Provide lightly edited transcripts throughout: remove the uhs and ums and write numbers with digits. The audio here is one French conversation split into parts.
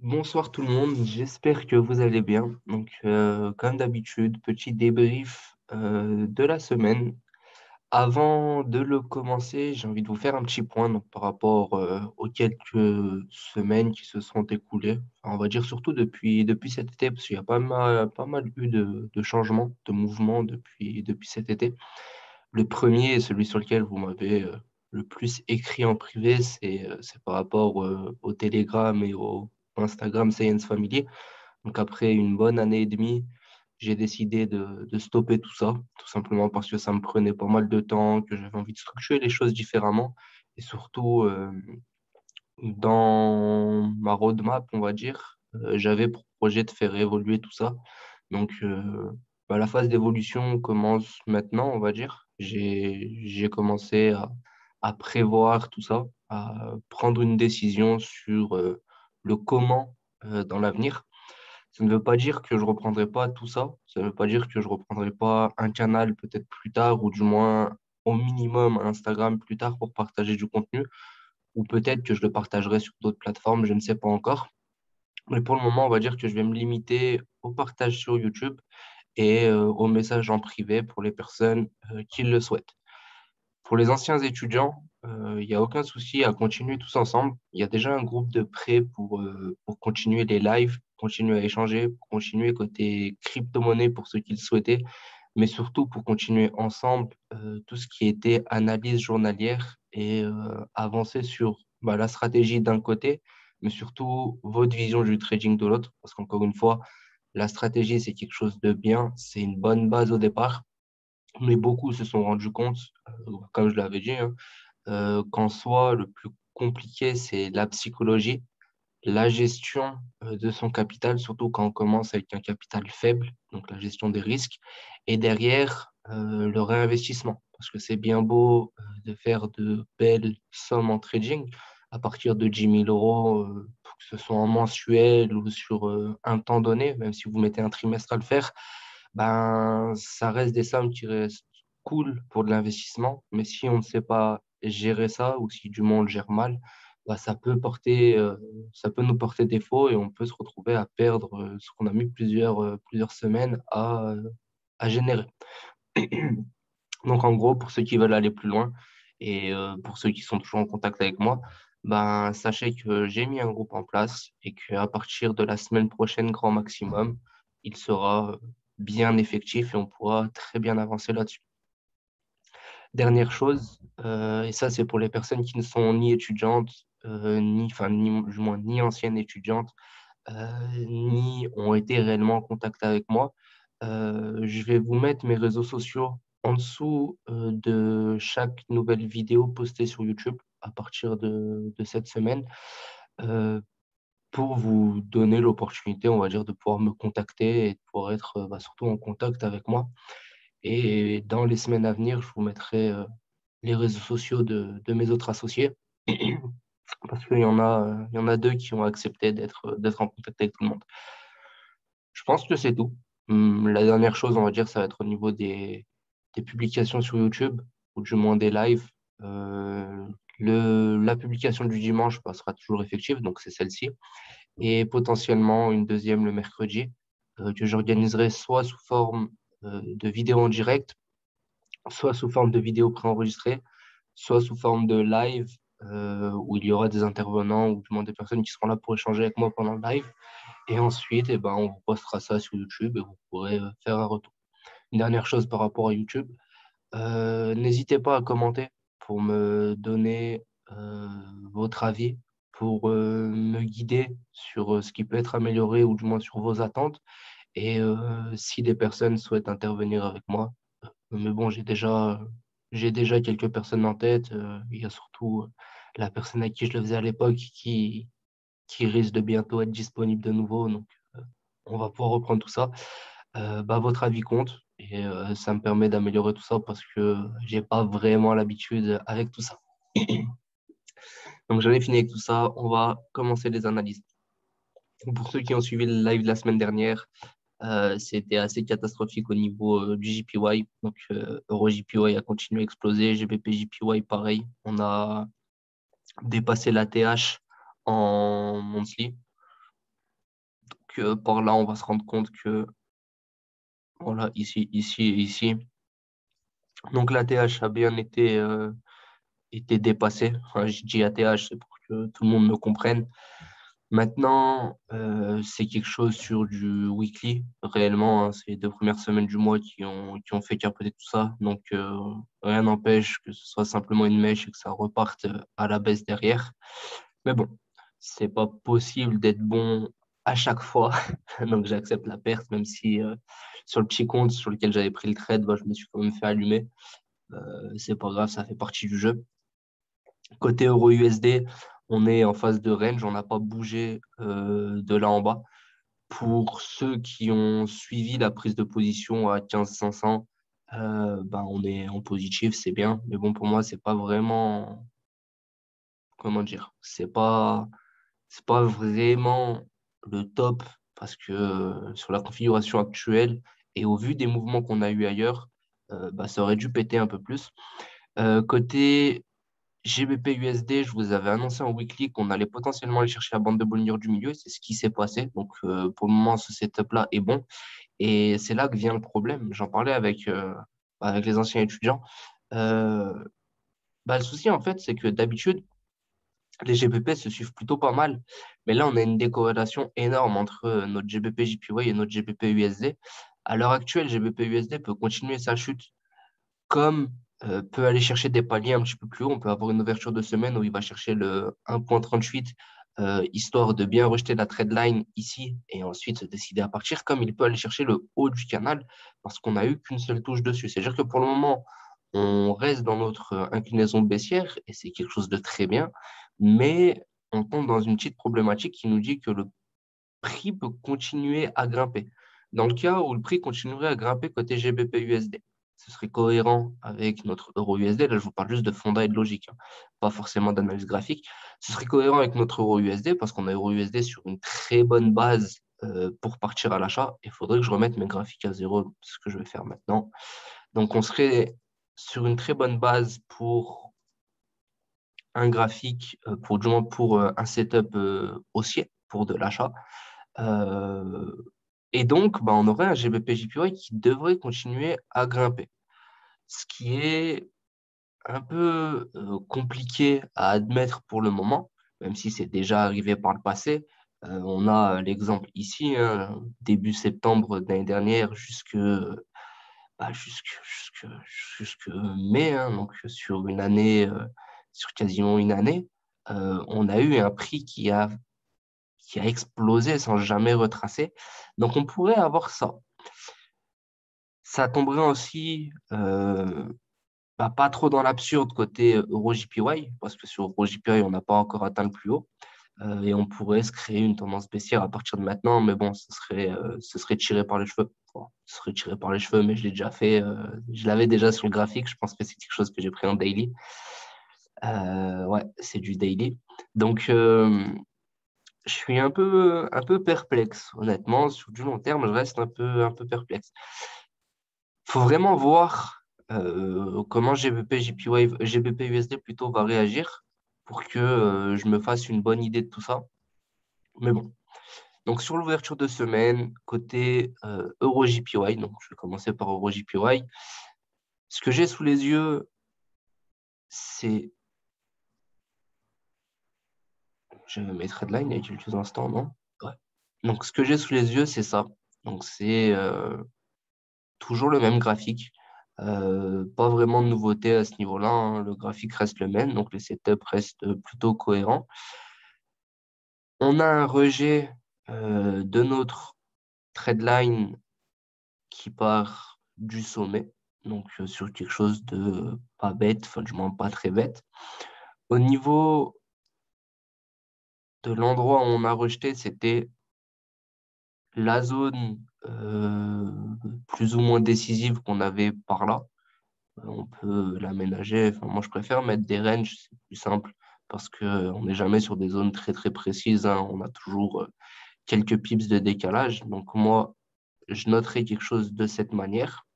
Bonsoir tout le monde, j'espère que vous allez bien. Comme d'habitude, petit débrief de la semaine. Avant de le commencer, j'ai envie de vous faire un petit point par rapport aux quelques semaines qui se sont écoulées. Enfin, on va dire surtout depuis cet été, parce qu'il y a pas mal eu de changements, de mouvements depuis cet été. Le premier, celui sur lequel vous m'avez le plus écrit en privé, c'est par rapport au Telegram et au Instagram Science Family. Donc après une bonne année et demie, j'ai décidé de stopper tout ça, tout simplement parce que ça me prenait pas mal de temps, que j'avais envie de structurer les choses différemment. Et surtout, dans ma roadmap, on va dire, j'avais pour projet de faire évoluer tout ça. Donc, la phase d'évolution commence maintenant, on va dire. J'ai commencé à prévoir tout ça, à prendre une décision sur le comment dans l'avenir. Ça ne veut pas dire que je reprendrai pas tout ça. Ça ne veut pas dire que je reprendrai pas un canal peut-être plus tard, ou du moins au minimum un Instagram plus tard pour partager du contenu, ou peut-être que je le partagerai sur d'autres plateformes, je ne sais pas encore. Mais pour le moment, on va dire que je vais me limiter au partage sur YouTube et aux messages en privé pour les personnes qui le souhaitent. Pour les anciens étudiants, il n'y a aucun souci à continuer tous ensemble. Il y a déjà un groupe de prêt pour continuer les lives, continuer à échanger, pour continuer côté crypto-monnaie pour ceux qui le souhaitaient, mais surtout pour continuer ensemble tout ce qui était analyse journalière et avancer sur la stratégie d'un côté, mais surtout votre vision du trading de l'autre. Parce qu'encore une fois, la stratégie, c'est quelque chose de bien, c'est une bonne base au départ, mais beaucoup se sont rendus compte, comme je l'avais dit, hein, qu'en soi, le plus compliqué, c'est la psychologie, la gestion de son capital, surtout quand on commence avec un capital faible, donc la gestion des risques, et derrière, le réinvestissement. Parce que c'est bien beau de faire de belles sommes en trading à partir de 10 000 euros, que ce soit en mensuel ou sur un temps donné, même si vous mettez un trimestre à le faire, ben, ça reste des sommes qui restent cool pour de l'investissement. Mais si on ne sait pas gérer ça, ou si du moins on le gère mal, bah, ça peut nous porter défaut et on peut se retrouver à perdre ce qu'on a mis plusieurs semaines à générer. Donc, en gros, pour ceux qui veulent aller plus loin et pour ceux qui sont toujours en contact avec moi, ben, sachez que j'ai mis un groupe en place et qu'à partir de la semaine prochaine, grand maximum, il sera bien effectif et on pourra très bien avancer là-dessus. Dernière chose, et ça c'est pour les personnes qui ne sont ni étudiantes, ni du moins ni anciennes étudiantes, ni ont été réellement en contact avec moi. Je vais vous mettre mes réseaux sociaux en dessous de chaque nouvelle vidéo postée sur YouTube à partir de cette semaine, euh, pour vous donner l'opportunité, on va dire, de pouvoir me contacter et de pouvoir être surtout en contact avec moi. Et dans les semaines à venir, je vous mettrai les réseaux sociaux de mes autres associés, parce qu'il y en a deux qui ont accepté d'être en contact avec tout le monde. Je pense que c'est tout. La dernière chose, on va dire, ça va être au niveau des publications sur YouTube, ou du moins des lives. Euh, la publication du dimanche sera toujours effective, donc c'est celle-ci. Et potentiellement une deuxième le mercredi, que j'organiserai soit sous forme de vidéo en direct, soit sous forme de vidéo préenregistrée, soit sous forme de live, où il y aura des intervenants ou du moins des personnes qui seront là pour échanger avec moi pendant le live. Et ensuite, eh ben, on vous postera ça sur YouTube et vous pourrez faire un retour. Une dernière chose par rapport à YouTube, n'hésitez pas à commenter pour me donner votre avis, pour me guider sur ce qui peut être amélioré ou du moins sur vos attentes. Et si des personnes souhaitent intervenir avec moi, mais bon, j'ai déjà quelques personnes en tête. Il y a surtout la personne à qui je le faisais à l'époque qui risque de bientôt être disponible de nouveau. Donc, on va pouvoir reprendre tout ça. Votre avis compte et ça me permet d'améliorer tout ça parce que j'ai pas vraiment l'habitude avec tout ça. Donc, j'en ai fini avec tout ça. On va commencer les analyses. Pour ceux qui ont suivi le live de la semaine dernière, c'était assez catastrophique au niveau du JPY. Donc, Euro JPY a continué à exploser. GBP JPY, pareil. On a dépassé la TH en monthly. que par là, on va se rendre compte que, voilà, ici et ici. Donc l'ATH a bien été dépassé. Enfin, je dis ATH, c'est pour que tout le monde me comprenne. Maintenant, c'est quelque chose sur du weekly, réellement. Hein, c'est les 2 premières semaines du mois qui ont fait capoter tout ça. Donc, rien n'empêche que ce soit simplement une mèche et que ça reparte à la baisse derrière. Mais bon, c'est pas possible d'être bon à chaque fois. Donc, j'accepte la perte, même si sur le petit compte sur lequel j'avais pris le trade, bah, je me suis quand même fait allumer. C'est pas grave, ça fait partie du jeu. Côté euro-USD, on est en phase de range, on n'a pas bougé de là en bas. Pour ceux qui ont suivi la prise de position à 15 500, ben on est en positif, c'est bien. Mais bon, pour moi, c'est pas vraiment, comment dire, c'est pas vraiment le top parce que sur la configuration actuelle et au vu des mouvements qu'on a eu ailleurs, bah, ça aurait dû péter un peu plus. Côté GBP USD, je vous avais annoncé en weekly qu'on allait potentiellement aller chercher la bande de Bollinger du milieu. C'est ce qui s'est passé. Donc, pour le moment, ce setup-là est bon. Et c'est là que vient le problème. J'en parlais avec les anciens étudiants. Euh, Bah, le souci, en fait, c'est que d'habitude, les GBP se suivent plutôt pas mal. Mais là, on a une décorrélation énorme entre notre GBP JPY et notre GBP USD. À l'heure actuelle, GBP USD peut continuer sa chute comme peut aller chercher des paliers un petit peu plus haut. On peut avoir une ouverture de semaine où il va chercher le 1,38, histoire de bien rejeter la trade line ici et ensuite se décider à partir, comme il peut aller chercher le haut du canal parce qu'on n'a eu qu'une seule touche dessus. C'est-à-dire que pour le moment, on reste dans notre inclinaison baissière et c'est quelque chose de très bien, mais on tombe dans une petite problématique qui nous dit que le prix peut continuer à grimper. Dans le cas où le prix continuerait à grimper côté GBP USD, ce serait cohérent avec notre euro USD. Là, je vous parle juste de fondat et de logique, hein, pas forcément d'analyse graphique. Ce serait cohérent avec notre euro USD parce qu'on a euro USD sur une très bonne base pour partir à l'achat. Il faudrait que je remette mes graphiques à zéro, ce que je vais faire maintenant. Donc, on serait sur une très bonne base pour un graphique, pour, du moins pour un setup haussier pour de l'achat. Euh, et donc, bah, on aurait un GBP JPY qui devrait continuer à grimper. Ce qui est un peu compliqué à admettre pour le moment, même si c'est déjà arrivé par le passé. On a l'exemple ici, hein, début septembre de l'année dernière bah, jusque mai, hein, donc sur une année, sur quasiment une année, on a eu un prix qui a explosé sans jamais retracer. Donc, on pourrait avoir ça. Ça tomberait aussi bah, pas trop dans l'absurde côté Euro-JPY, parce que sur Euro-JPY, on n'a pas encore atteint le plus haut. Et on pourrait se créer une tendance baissière à partir de maintenant, mais bon, ce serait tiré par les cheveux. Bon, ce serait tiré par les cheveux, mais je l'ai déjà fait. Je l'avais déjà sur le graphique. Je pense que c'est quelque chose que j'ai pris en daily. Ouais, c'est du daily. Donc, je suis un peu perplexe, honnêtement. Sur du long terme, je reste un peu perplexe. Il faut vraiment voir comment GBP, JPY, GBP USD plutôt va réagir pour que je me fasse une bonne idée de tout ça. Mais bon. Donc, sur l'ouverture de semaine, côté Euro JPY, donc je vais commencer par Euro JPY. Ce que j'ai sous les yeux, c'est. Je vais mettre headline il y a quelques instants, non? Ouais. Donc, ce que j'ai sous les yeux, c'est ça. Donc, c'est toujours le même graphique. Pas vraiment de nouveauté à ce niveau-là, hein. Le graphique reste le même, donc le setup reste plutôt cohérent. On a un rejet de notre trendline qui part du sommet, donc sur quelque chose de pas bête, enfin du moins pas très bête. Au niveau de l'endroit où on a rejeté, c'était la zone plus ou moins décisive qu'on avait par là. On peut l'aménager. Enfin, moi, je préfère mettre des ranges, c'est plus simple parce qu'on n'est jamais sur des zones très, très précises, hein. On a toujours quelques pips de décalage. Donc, moi, je noterai quelque chose de cette manière.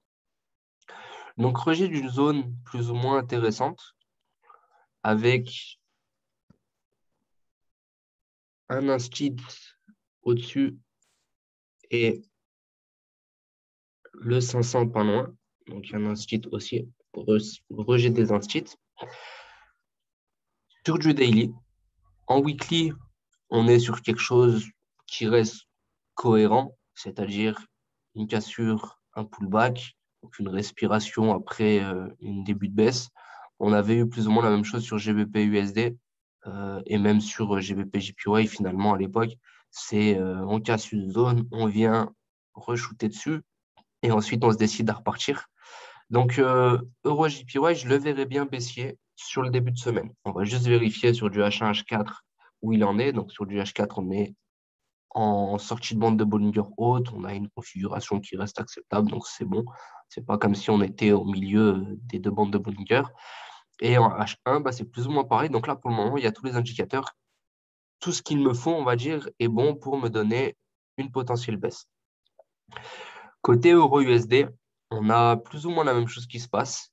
Donc, rejet d'une zone plus ou moins intéressante avec un instit au-dessus et le 500 pas loin. Donc, un instit aussi, rejet des instits. Sur du daily, en weekly, on est sur quelque chose qui reste cohérent, c'est-à-dire une cassure, un pullback, donc une respiration après une début de baisse. On avait eu plus ou moins la même chose sur GBP USD et même sur GBP JPY finalement à l'époque. C'est on casse une zone, on vient re-shooter dessus et ensuite on se décide à repartir. Donc Euro JPY, je le verrai bien baissier sur le début de semaine. On va juste vérifier sur du H1, H4 où il en est. Donc sur du H4, on est en sortie de bande de Bollinger haute, on a une configuration qui reste acceptable, donc c'est bon. C'est pas comme si on était au milieu des deux bandes de Bollinger. Et en H1, bah, c'est plus ou moins pareil. Donc là, pour le moment, il y a tous les indicateurs. Tout ce qu'il me faut, on va dire, est bon pour me donner une potentielle baisse. Côté euro-USD, on a plus ou moins la même chose qui se passe,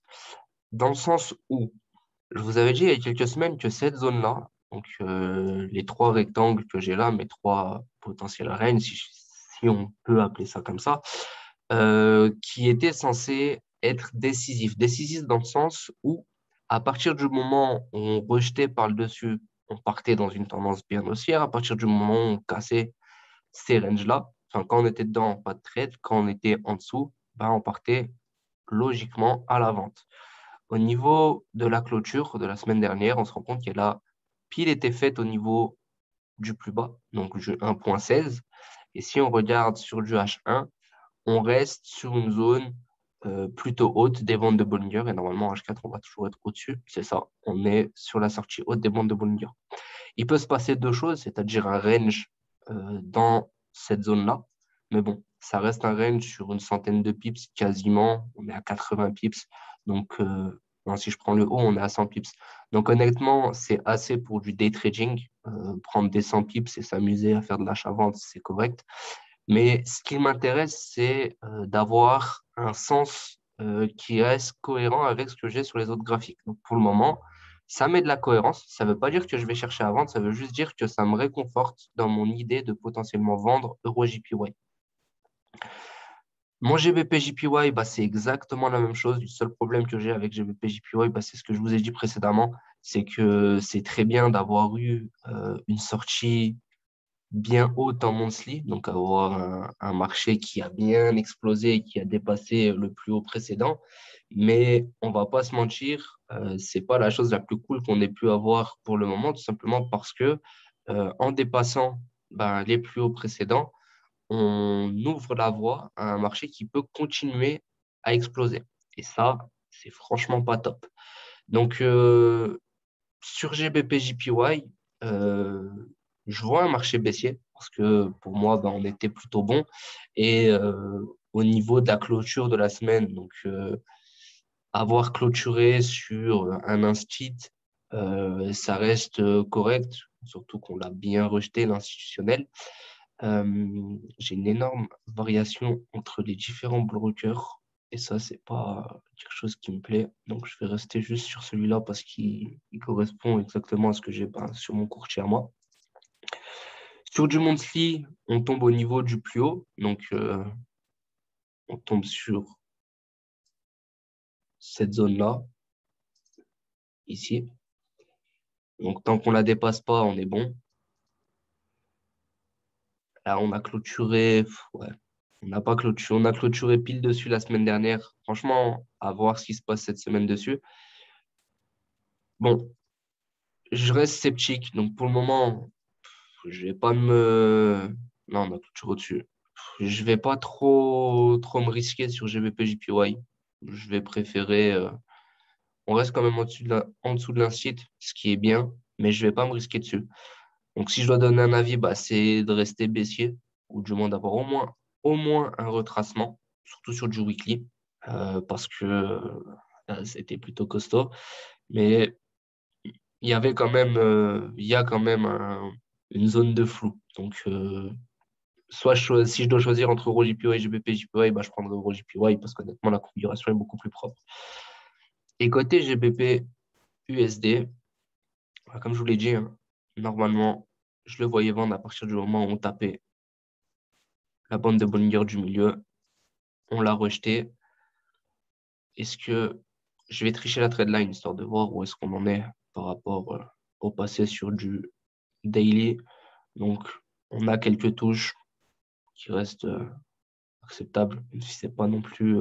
dans le sens où je vous avais dit il y a quelques semaines que cette zone-là, donc les trois rectangles que j'ai là, mes trois potentiels ranges, si on peut appeler ça comme ça, qui était censé être décisif. Décisif dans le sens où, à partir du moment où on rejetait par le dessus, on partait dans une tendance bien haussière. À partir du moment où on cassait ces ranges-là, enfin, quand on était dedans, pas de trade. Quand on était en dessous, ben, on partait logiquement à la vente. Au niveau de la clôture de la semaine dernière, on se rend compte qu'elle a pile été faite au niveau du plus bas, donc du 1.16. Et si on regarde sur du H1, on reste sur une zone plutôt haute des bandes de Bollinger. Et normalement, en H4, on va toujours être au-dessus. C'est ça, on est sur la sortie haute des bandes de Bollinger. Il peut se passer deux choses, c'est-à-dire un range dans cette zone-là. Mais bon, ça reste un range sur une centaine de pips quasiment. On est à 80 pips. Donc, non, si je prends le haut, on est à 100 pips. Donc, honnêtement, c'est assez pour du day trading. Prendre des 100 pips et s'amuser à faire de l'achat-vente, c'est correct. Mais ce qui m'intéresse, c'est d'avoir un sens qui reste cohérent avec ce que j'ai sur les autres graphiques. Donc, pour le moment, ça met de la cohérence. Ça ne veut pas dire que je vais chercher à vendre, ça veut juste dire que ça me réconforte dans mon idée de potentiellement vendre EuroJPY. Mon GBP-JPY, bah, c'est exactement la même chose. Le seul problème que j'ai avec GBP-JPY, bah, c'est ce que je vous ai dit précédemment, c'est que c'est très bien d'avoir eu une sortie bien haute en monthly, donc avoir un marché qui a bien explosé et qui a dépassé le plus haut précédent. Mais on va pas se mentir, c'est pas la chose la plus cool qu'on ait pu avoir pour le moment, tout simplement parce que en dépassant ben, les plus hauts précédents, on ouvre la voie à un marché qui peut continuer à exploser. Et ça, c'est franchement pas top. Donc, sur GBP JPY, je vois un marché baissier parce que pour moi, ben, on était plutôt bon. Et au niveau de la clôture de la semaine, donc avoir clôturé sur un instit, ça reste correct, surtout qu'on l'a bien rejeté, l'institutionnel. J'ai une énorme variation entre les différents brokers et ça, c'est pas quelque chose qui me plaît. Donc, je vais rester juste sur celui-là parce qu'il correspond exactement à ce que j'ai ben, sur mon courtier à moi. Sur du monthly, on tombe au niveau du plus haut. Donc, on tombe sur cette zone-là, ici. Donc, tant qu'on la dépasse pas, on est bon. Là, on a clôturé. Ouais, on n'a pas clôturé. On a clôturé pile dessus la semaine dernière. Franchement, à voir ce qui se passe cette semaine dessus. Bon, je reste sceptique. Donc, pour le moment, je vais pas me. Non, on a clôturé au-dessus. Je vais pas trop me risquer sur GBP JPY. Je vais préférer. On reste quand même en dessous de l'instit, ce qui est bien, mais je vais pas me risquer dessus. Donc, si je dois donner un avis, bah, c'est de rester baissier, ou du moins d'avoir au moins un retracement, surtout sur du weekly, parce que c'était plutôt costaud. Mais il y a quand même une zone de flou. Donc, si je dois choisir entre EuroJPY et GBP-JPY, bah, je prendrai EuroJPY parce qu'honnêtement, la configuration est beaucoup plus propre. Et côté GBP-USD, comme je vous l'ai dit, hein, normalement, je le voyais vendre à partir du moment où on tapait la bande de Bollinger du milieu, on l'a rejeté. Est-ce que je vais tricher la trade line histoire de voir où est-ce qu'on en est par rapport au passé sur du daily. Donc, on a quelques touches qui restent acceptables, même si c'est pas non plus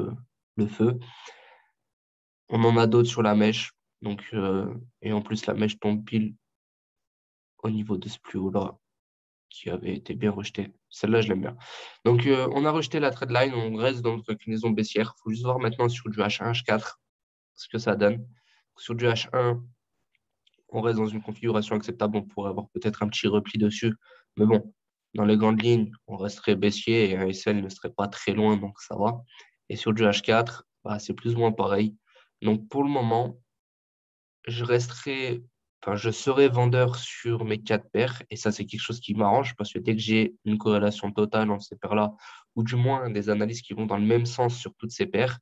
le feu. On en a d'autres sur la mèche. Donc, et en plus, la mèche tombe pile au niveau de ce plus haut-là qui avait été bien rejeté. Celle-là, je l'aime bien. Donc, on a rejeté la trade line. On reste dans notre inclinaison baissière. Il faut juste voir maintenant sur du H1, H4 ce que ça donne. Sur du H1, on reste dans une configuration acceptable. On pourrait avoir peut-être un petit repli dessus. Mais bon, dans les grandes lignes, on resterait baissier et un SL ne serait pas très loin, donc ça va. Et sur du H4, bah, c'est plus ou moins pareil. Donc, pour le moment, je resterai, enfin, je serai vendeur sur mes 4 paires. Et ça, c'est quelque chose qui m'arrange parce que dès que j'ai une corrélation totale entre ces paires-là, ou du moins des analyses qui vont dans le même sens sur toutes ces paires,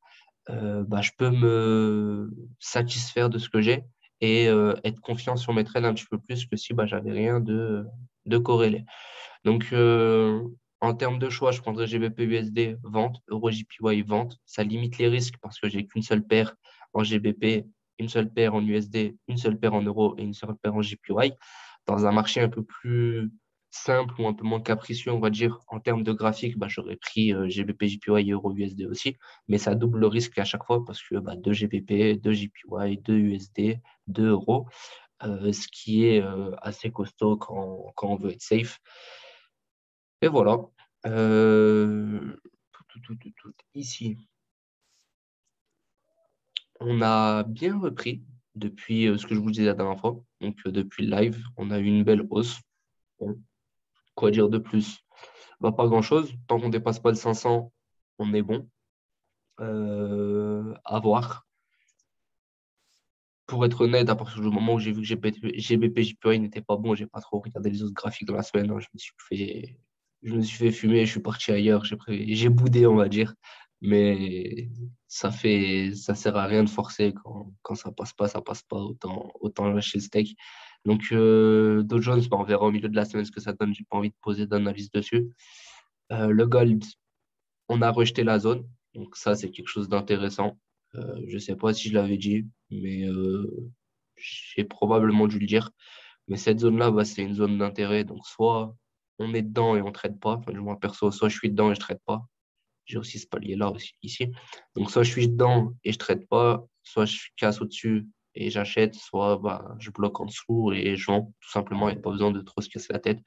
bah, je peux me satisfaire de ce que j'ai et être confiant sur mes trades un petit peu plus que si bah, j'avais rien de corrélé. Donc, en termes de choix, je prendrais GBP USD, vente, Euro JPY, vente. Ça limite les risques parce que j'ai qu'une seule paire en GBP, une seule paire en USD, une seule paire en euros et une seule paire en JPY. Dans un marché un peu plus simple ou un peu moins capricieux, on va dire, en termes de graphique, bah, j'aurais pris GBP, JPY et Euro USD aussi. Mais ça double le risque à chaque fois parce que bah, 2 GBP, 2 JPY, 2 USD, 2 euros, ce qui est assez costaud quand on veut être safe. Et voilà. Ici, on a bien repris depuis ce que je vous disais la dernière fois. Donc, depuis le live, on a eu une belle hausse. Bon, quoi dire de plus? Bah, pas grand-chose. Tant qu'on ne dépasse pas le 500, on est bon. À voir. Pour être honnête, à partir du moment où j'ai vu que GBP JPY n'était pas bon, j'ai pas trop regardé les autres graphiques de la semaine, hein. Je me suis fait fumer, je suis parti ailleurs, j'ai boudé, on va dire. Mais ça sert à rien de forcer quand ça passe pas, autant lâcher le steak. Donc, Dow Jones, bah, on verra au milieu de la semaine ce que ça donne. J'ai pas envie de poser d'analyse dessus. Le gold, on a rejeté la zone. Donc, ça, c'est quelque chose d'intéressant. Je sais pas si je l'avais dit, mais j'ai probablement dû le dire. Mais cette zone-là, bah, c'est une zone d'intérêt. Donc, soit on est dedans et on ne traite pas. Enfin, moi, perso, soit je suis dedans et je ne traite pas. J'ai aussi ce palier-là aussi, ici. Donc, soit je suis dedans et je ne traite pas, soit je casse au-dessus et j'achète, soit bah, je bloque en dessous et je vends. Tout simplement, il n'y a pas besoin de trop se casser la tête.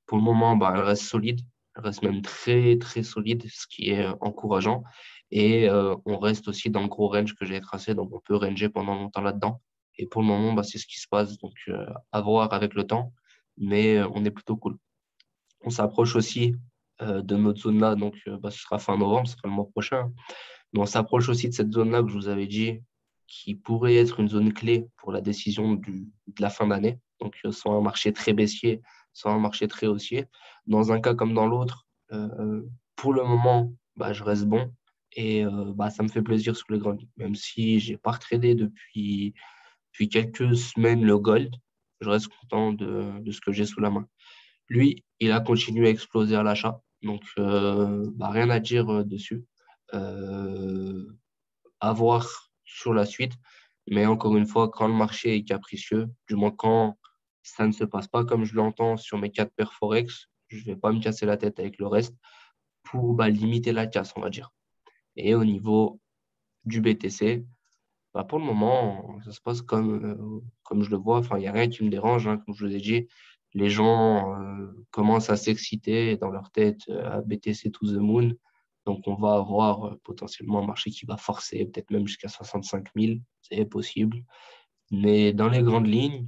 Pour le moment, bah, elle reste solide. Elle reste même très, très solide, ce qui est encourageant. Et on reste aussi dans le gros range que j'ai tracé. Donc, on peut ranger pendant longtemps là-dedans. Et pour le moment, bah, c'est ce qui se passe. Donc, à voir avec le temps. Mais on est plutôt cool. On s'approche aussi de notre zone-là. Donc, bah, ce sera fin novembre, ce sera le mois prochain. Mais on s'approche aussi de cette zone-là que je vous avais dit, qui pourrait être une zone clé pour la décision de la fin d'année. Donc, soit un marché très baissier, soit un marché très haussier. Dans un cas comme dans l'autre, pour le moment, bah, je reste bon. Et bah, ça me fait plaisir sur les grandes lignes. Même si je n'ai pas retradé depuis quelques semaines le gold, je reste content de ce que j'ai sous la main. Lui, il a continué à exploser à l'achat. Donc, bah, rien à dire dessus. Euh, à voir sur la suite. Mais encore une fois, quand le marché est capricieux, du moins quand ça ne se passe pas comme je l'entends sur mes 4 paires Forex, je ne vais pas me casser la tête avec le reste pour bah, limiter la casse, on va dire. Et au niveau du BTC, bah, pour le moment, ça se passe comme je le vois. Enfin, il n'y a rien qui me dérange, hein, comme je vous ai dit. Les gens commencent à s'exciter dans leur tête à BTC to the moon. Donc, on va avoir potentiellement un marché qui va forcer, peut-être même jusqu'à 65 000. C'est possible. Mais dans les grandes lignes,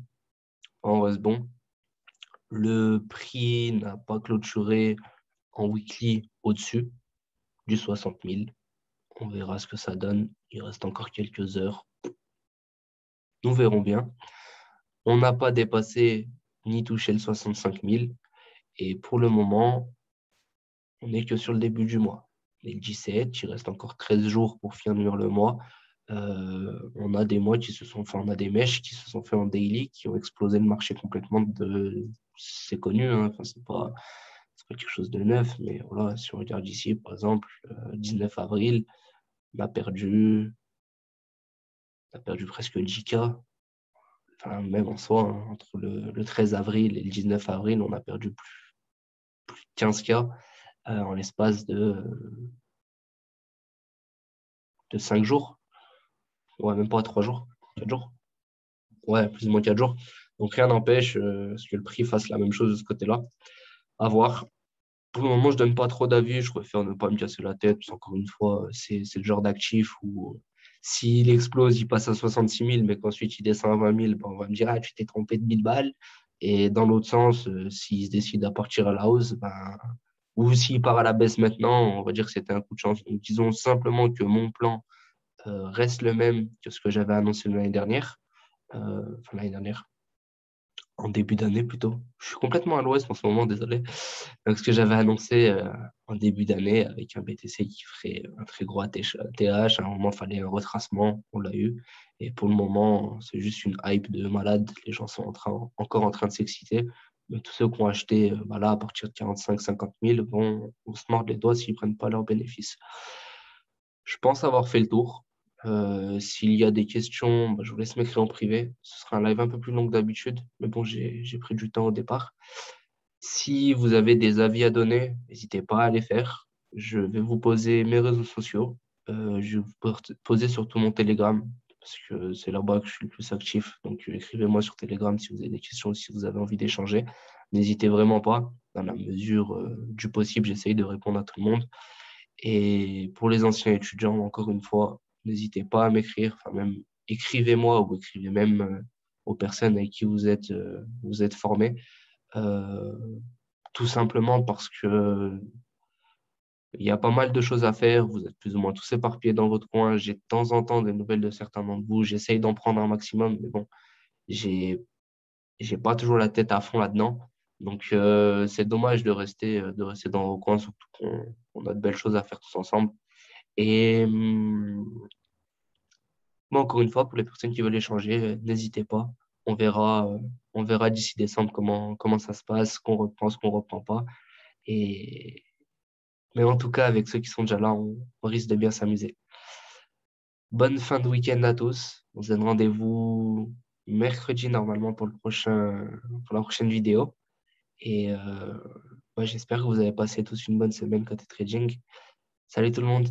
on reste bon. Le prix n'a pas clôturé en weekly au-dessus du 60 000. On verra ce que ça donne. Il reste encore quelques heures. Nous verrons bien. On n'a pas dépassé ni touché le 65 000. Et pour le moment, on n'est que sur le début du mois. On est le 17, il reste encore 13 jours pour finir le mois. On a des mois on a des mèches qui se sont fait en daily, qui ont explosé le marché complètement. C'est connu, hein. Enfin, c'est pas pas quelque chose de neuf, mais voilà, si on regarde ici, par exemple, 19 avril, on a perdu, on a perdu presque 10K. Enfin, même en soi, hein, entre le 13 avril et le 19 avril, on a perdu plus de 15K en l'espace de 5 jours. Ouais, même pas 3 jours, 4 jours. Ouais, plus ou moins 4 jours. Donc rien n'empêche que le prix fasse la même chose de ce côté-là. À voir. Pour le moment, je donne pas trop d'avis. Je préfère ne pas me casser la tête. Parce qu'encore une fois, c'est le genre d'actif où s'il explose, il passe à 66 000, mais qu'ensuite il descend à 20 000, ben, on va me dire, ah, tu t'es trompé de 1000 balles. Et dans l'autre sens, s'il se décide à partir à la hausse, ben, ou s'il part à la baisse maintenant, on va dire que c'était un coup de chance. Donc, disons simplement que mon plan reste le même que ce que j'avais annoncé l'année dernière. Enfin, l'année dernière, en début d'année plutôt. Je suis complètement à l'ouest en ce moment, désolé. Donc, ce que j'avais annoncé en début d'année avec un BTC qui ferait un très gros ATH, à un moment, il fallait un retracement, on l'a eu. Et pour le moment, c'est juste une hype de malade. Les gens sont encore en train de s'exciter. Mais tous ceux qui ont acheté bah là, à partir de 45-50 000 vont se mordre les doigts s'ils ne prennent pas leurs bénéfices. Je pense avoir fait le tour. S'il y a des questions, bah, je vous laisse m'écrire en privé. Ce sera un live un peu plus long que d'habitude, mais bon, j'ai pris du temps au départ. Si vous avez des avis à donner, n'hésitez pas à les faire. Je vais vous poser mes réseaux sociaux. Je vais vous poser surtout mon Telegram, parce que c'est là-bas que je suis le plus actif. Donc, écrivez-moi sur Telegram si vous avez des questions, si vous avez envie d'échanger. N'hésitez vraiment pas. Dans la mesure du possible, j'essaye de répondre à tout le monde. Et pour les anciens étudiants, encore une fois, n'hésitez pas à m'écrire, enfin même écrivez-moi ou écrivez même aux personnes avec qui vous êtes formés, euh, tout simplement parce que il y a pas mal de choses à faire, vous êtes plus ou moins tous éparpillés dans votre coin, j'ai de temps en temps des nouvelles de certains d'entre vous, j'essaye d'en prendre un maximum, mais bon, j'ai j'ai pas toujours la tête à fond là-dedans. Donc c'est dommage de rester dans vos coins, surtout qu'on a de belles choses à faire tous ensemble. Et moi, encore une fois, pour les personnes qui veulent échanger, n'hésitez pas. On verra, euh, on verra d'ici décembre comment ça se passe, ce qu'on reprend pas. Et... Mais en tout cas, avec ceux qui sont déjà là, on risque de bien s'amuser. Bonne fin de week-end à tous. On se donne rendez-vous mercredi normalement pour la prochaine vidéo. Et j'espère que vous avez passé tous une bonne semaine côté trading. Salut tout le monde.